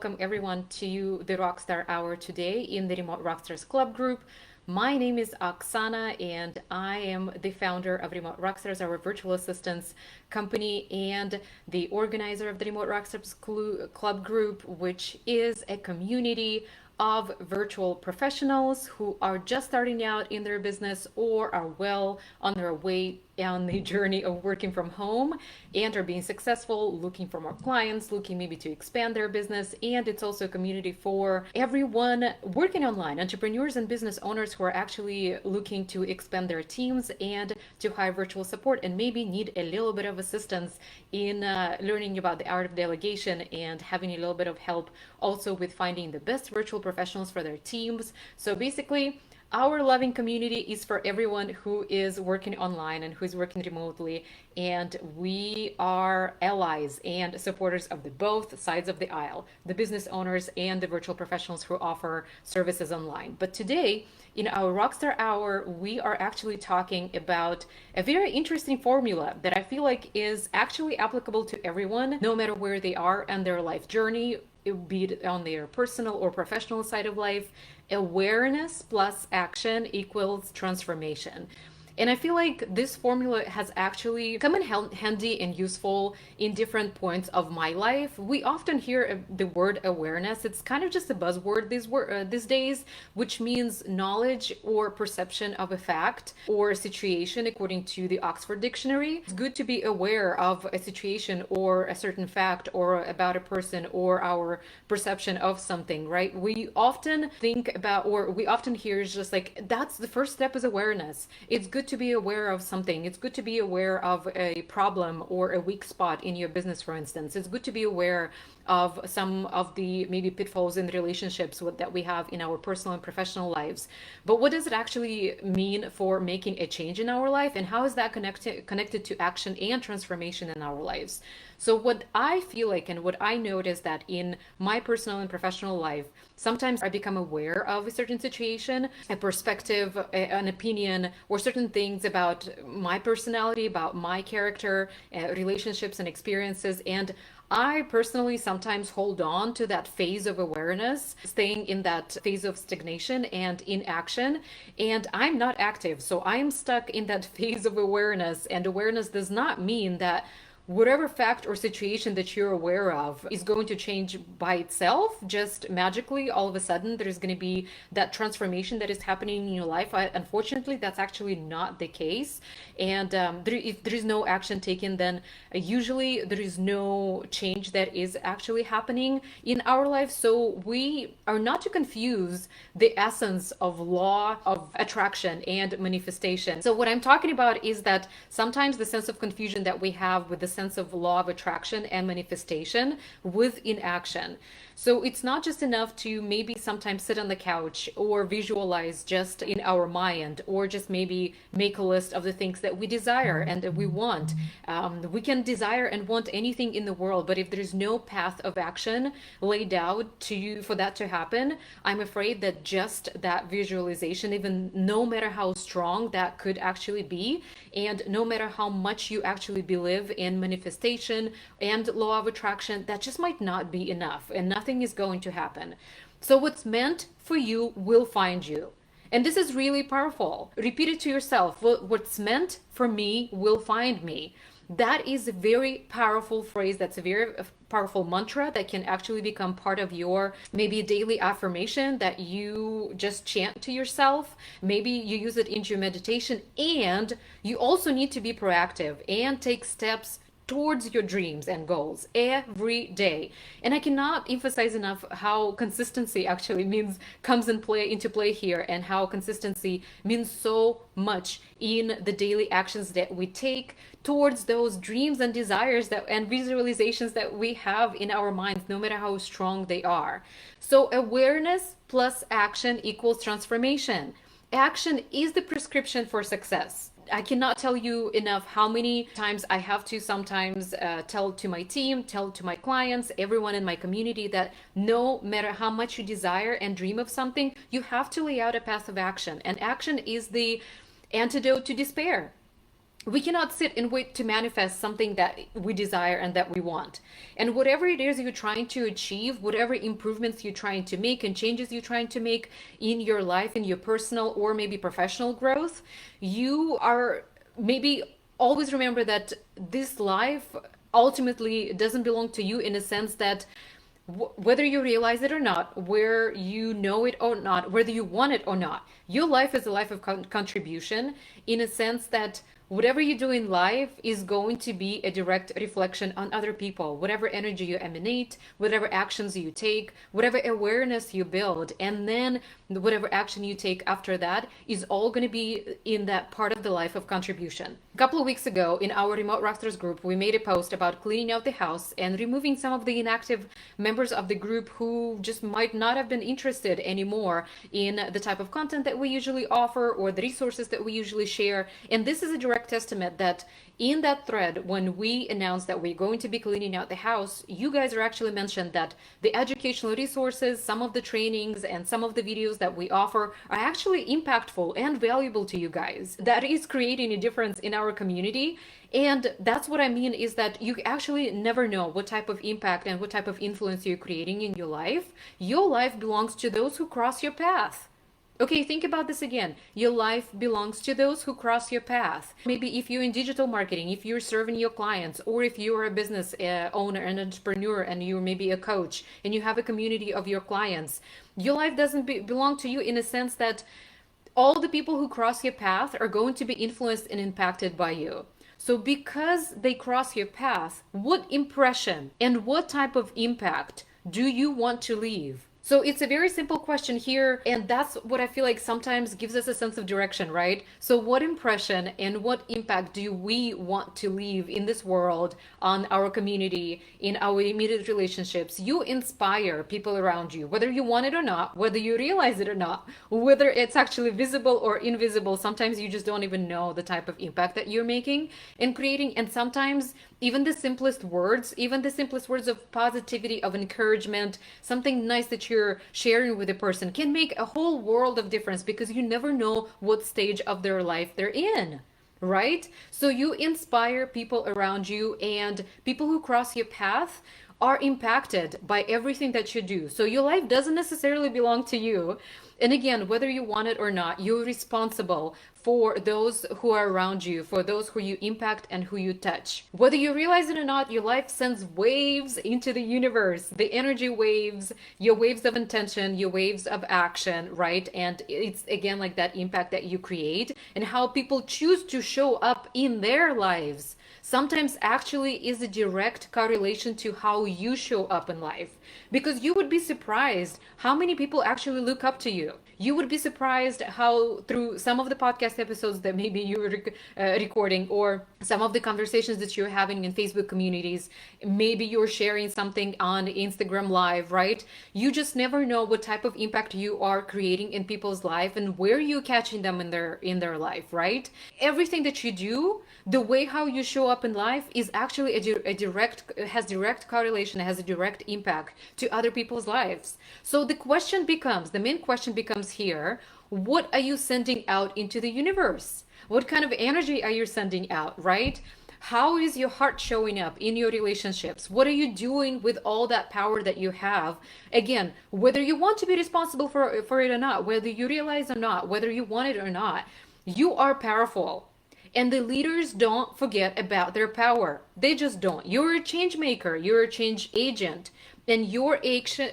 welcome everyone to the Rockstar Hour today in the Remote Rockstars Club group. My name is Oksana and I am the founder of Remote Rockstars, our virtual assistants company, and the organizer of the Remote Rockstars Club group, which is a community of virtual professionals who are just starting out in their business or are well on their way on the journey of working from home and are being successful, looking for more clients, looking maybe to expand their business. And it's also a community for everyone working online, entrepreneurs and business owners who are actually looking to expand their teams and to hire virtual support and maybe need a little bit of assistance in learning about the art of delegation and having a little bit of help also with finding the best virtual professionals for their teams. So basically, our loving community is for everyone who is working online and who is working remotely, and we are allies and supporters of the both sides of the aisle, the business owners and the virtual professionals who offer services online. But today, in our Rockstar Hour, we are actually talking about a very interesting formula that I feel like is actually applicable to everyone, no matter where they are on their life journey, be it on their personal or professional side of life. Awareness plus action equals transformation. And I feel like this formula has actually come in handy and useful in different points of my life. We often hear the word awareness. It's kind of just a buzzword these days, which means knowledge or perception of a fact or a situation according to the Oxford Dictionary. It's good to be aware of a situation or a certain fact or about a person or our perception of something, right? We often think about, or we often hear is just like, that's the first step is awareness. It's good to be aware of something. It's good to be aware of a problem or a weak spot in your business, for instance. It's good to be aware of some of the maybe pitfalls in the relationships that we have in our personal and professional lives. But what does it actually mean for making a change in our life, and how is that connected to action and transformation in our lives? So what I feel like and what I notice that in my personal and professional life, sometimes I become aware of a certain situation, a perspective, an opinion, or certain things about my personality, about my character, relationships and experiences. And I personally sometimes hold on to that phase of awareness, staying in that phase of stagnation and inaction. And I'm not active. So I'm stuck in that phase of awareness. And awareness does not mean that whatever fact or situation that you're aware of is going to change by itself, just magically. All of a sudden, there's going to be that transformation that is happening in your life. Unfortunately, that's actually not the case. And if there is no action taken, then usually there is no change that is actually happening in our life. So we are not to confuse the essence of law of attraction and manifestation. So what I'm talking about is that sometimes the sense of confusion that we have with the sense of law of attraction and manifestation with inaction. So it's not just enough to maybe sometimes sit on the couch or visualize just in our mind, or just maybe make a list of the things that we desire and that we want. We can desire and want anything in the world, but if there's no path of action laid out to you for that to happen, I'm afraid that just that visualization, even no matter how strong that could actually be, and no matter how much you actually believe in manifestation and law of attraction, that just might not be enough, and nothing is going to happen. So what's meant for you will find you. And this is really powerful. Repeat it to yourself. What's meant for me will find me. That is a very powerful phrase. That's a very powerful mantra that can actually become part of your maybe daily affirmation that you just chant to yourself. Maybe you use it in your meditation, and you also need to be proactive and take steps towards your dreams and goals every day. And I cannot emphasize enough how consistency actually comes into play here, and how consistency means so much in the daily actions that we take towards those dreams and desires and visualizations that we have in our minds, no matter how strong they are. So awareness plus action equals transformation. Action is the prescription for success. I cannot tell you enough how many times I have to sometimes tell to my team, tell to my clients, everyone in my community, that no matter how much you desire and dream of something, you have to lay out a path of action. And action is the antidote to despair. We cannot sit and wait to manifest something that we desire and that we want. And whatever it is you're trying to achieve, whatever improvements you're trying to make and changes you're trying to make in your life, in your personal or maybe professional growth, you are maybe always remember that this life ultimately doesn't belong to you, in a sense that whether you realize it or not, where you know it or not, whether you want it or not, your life is a life of contribution, in a sense that whatever you do in life is going to be a direct reflection on other people. Whatever energy you emanate, whatever actions you take, whatever awareness you build, and then whatever action you take after that is all going to be in that part of the life of contribution. A couple of weeks ago in our Remote Rockstars group, we made a post about cleaning out the house and removing some of the inactive members of the group who just might not have been interested anymore in the type of content that we usually offer or the resources that we usually share. And this is a direct testament that in that thread, when we announced that we're going to be cleaning out the house, you guys are actually mentioned that the educational resources, some of the trainings, and some of the videos that we offer are actually impactful and valuable to you guys. That is creating a difference in our community. And that's what I mean, is that you actually never know what type of impact and what type of influence you're creating in your life. Your life belongs to those who cross your path. Okay, think about this again. Your life belongs to those who cross your path. Maybe if you're in digital marketing, if you're serving your clients, or if you're a business owner, an entrepreneur, and you're maybe a coach, and you have a community of your clients, your life doesn't belong to you, in a sense that all the people who cross your path are going to be influenced and impacted by you. So because they cross your path, what impression and what type of impact do you want to leave? So it's a very simple question here, and that's what I feel like sometimes gives us a sense of direction, right? So what impression and what impact do we want to leave in this world, on our community, in our immediate relationships? You inspire people around you, whether you want it or not, whether you realize it or not, whether it's actually visible or invisible. Sometimes you just don't even know the type of impact that you're making and creating. And sometimes even the simplest words, even the simplest words of positivity, of encouragement, something nice that you're sharing with a person can make a whole world of difference, because you never know what stage of their life they're in, right? So you inspire people around you, and people who cross your path are impacted by everything that you do. So your life doesn't necessarily belong to you. And again, whether you want it or not, you're responsible for those who are around you, for those who you impact and who you touch. Whether you realize it or not, your life sends waves into the universe, the energy waves, your waves of intention, your waves of action, right? And it's again like that impact that you create, and how people choose to show up in their lives sometimes actually is a direct correlation to how you show up in life. Because you would be surprised how many people actually look up to you. You would be surprised how, through some of the podcast episodes that maybe you're recording, or some of the conversations that you're having in Facebook communities, maybe you're sharing something on Instagram Live, right? You just never know what type of impact you are creating in people's life and where you're catching them in their life, right? Everything that you do, the way how you show up in life, is actually has direct correlation, has a direct impact to other people's lives. So the main question becomes here, what are you sending out into the universe? What kind of energy are you sending out, right? How is your heart showing up in your relationships? What are you doing with all that power that you have? Again, whether you want to be responsible for it or not, whether you realize or not, whether you want it or not, you are powerful. And the leaders don't forget about their power. They just don't. You're a change maker. You're a change agent. And your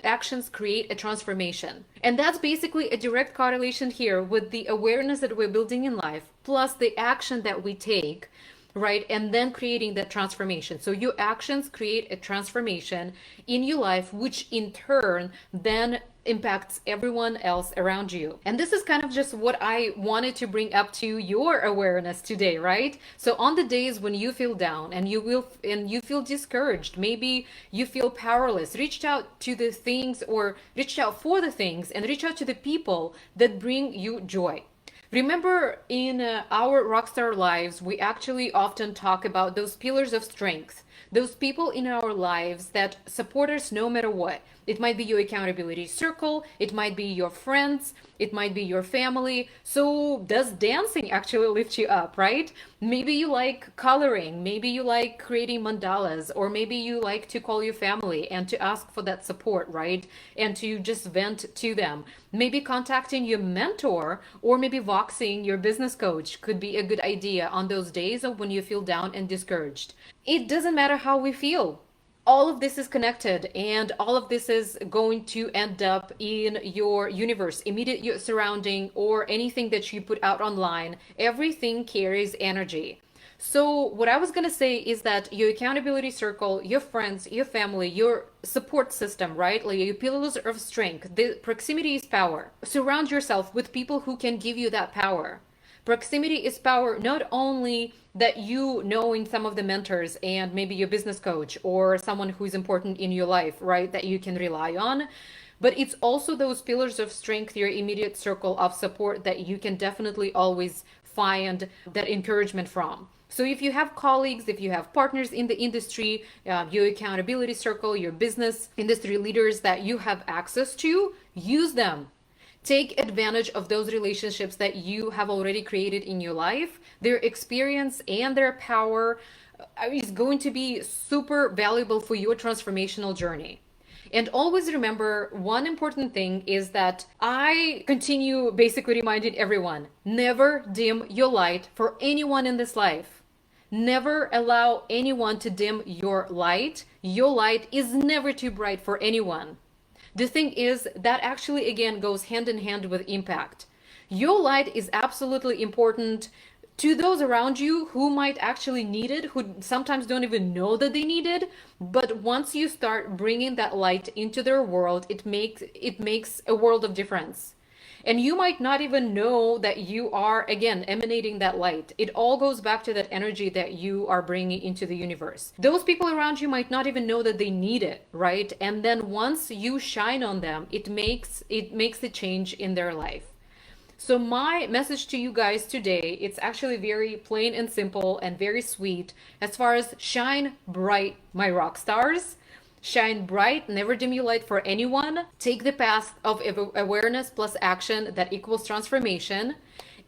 actions create a transformation. And that's basically a direct correlation here with the awareness that we're building in life, plus the action that we take, right? And then creating that transformation. So your actions create a transformation in your life, which in turn then impacts everyone else around you. And this is kind of just what I wanted to bring up to your awareness today, right? So on the days when you feel down and you feel discouraged, maybe you feel powerless, reach out to the things, or reach out for the things, and reach out to the people that bring you joy. Remember, in our rockstar lives, we actually often talk about those pillars of strength, those people in our lives that support us no matter what. It might be your accountability circle, it might be your friends, it might be your family. So does dancing actually lift you up, right? Maybe you like coloring, maybe you like creating mandalas, or maybe you like to call your family and to ask for that support, right? And to just vent to them. Maybe contacting your mentor or maybe voxing your business coach could be a good idea on those days of when you feel down and discouraged. It doesn't matter how we feel. All of this is connected, and all of this is going to end up in your universe, immediate surrounding, or anything that you put out online. Everything carries energy. So what I was going to say is that your accountability circle, your friends, your family, your support system, right? Like your pillars of strength, the proximity is power. Surround yourself with people who can give you that power. Proximity is power, not only that you knowing some of the mentors and maybe your business coach or someone who is important in your life, right, that you can rely on, but it's also those pillars of strength, your immediate circle of support that you can definitely always find that encouragement from. So if you have colleagues, if you have partners in the industry, your accountability circle, your business industry leaders that you have access to, use them. Take advantage of those relationships that you have already created in your life. Their experience and their power is going to be super valuable for your transformational journey. And always remember, one important thing is that I continue basically reminding everyone, never dim your light for anyone in this life. Never allow anyone to dim your light. Your light is never too bright for anyone. The thing is that actually again goes hand in hand with impact. Your light is absolutely important to those around you who might actually need it, who sometimes don't even know that they need it. But once you start bringing that light into their world, it makes a world of difference. And you might not even know that you are, again, emanating that light. It all goes back to that energy that you are bringing into the universe. Those people around you might not even know that they need it, right? And then once you shine on them, it makes a change in their life. So my message to you guys today, it's actually very plain and simple and very sweet as far as shine bright, my rock stars. Shine bright, never dim your light for anyone. Take the path of awareness plus action that equals transformation.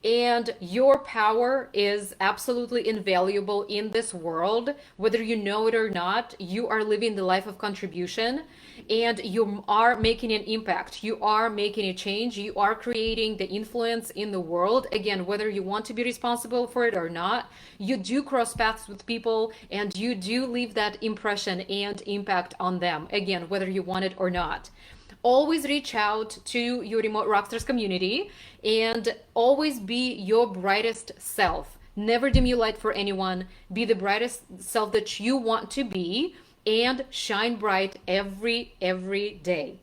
And your power is absolutely invaluable in this world. Whether you know it or not, you are living the life of contribution and you are making an impact. You are making a change. You are creating the influence in the world. Again, whether you want to be responsible for it or not, you do cross paths with people and you do leave that impression and impact on them. Again, whether you want it or not. Always reach out to your Remote Rockstars community and always be your brightest self. Never dim your light for anyone. Be the brightest self that you want to be and shine bright every day.